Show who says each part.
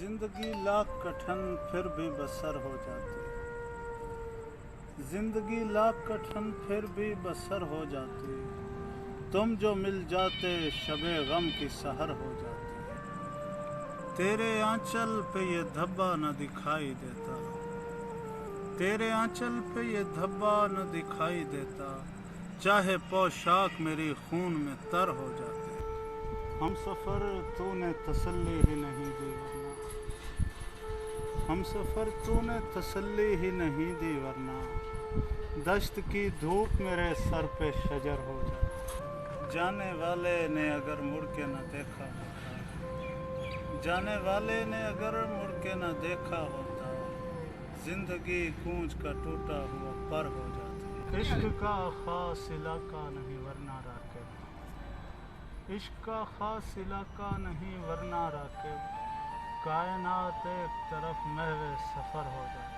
Speaker 1: زندگی لاکھ کٹھن پھر بھی بسر ہو جاتی، زندگی لاکھ کٹھن پھر بھی بسر ہو جاتی، تم جو مل جاتے شب غم کی سحر ہو جاتی، تیرے آنچل پہ یہ دھبا نہ دکھائی دیتا، تیرے آنچل پہ یہ دھبا نہ دکھائی دیتا، چاہے پوشاک میری خون میں تر ہو جاتی، ہم سفر تو نے تسلی ہی نہیں دی ورنہ، ہم سفر تو نے تسلی ہی نہیں دی ورنہ، دشت کی دھوپ میرے سر پہ شجر ہو جاتی، جانے والے نے اگر مڑ کے نہ دیکھا ہوتا، جانے والے نے اگر مڑ کے نہ دیکھا ہوتا، زندگی گونج کا ٹوٹا ہوا پر ہو جاتی، عشق کا خاص علاقہ نہیں ورنہ راکب، عشق کا خاص علاقہ نہیں ورنہ راکب، کائنات ایک طرف محو سفر ہو جاتی۔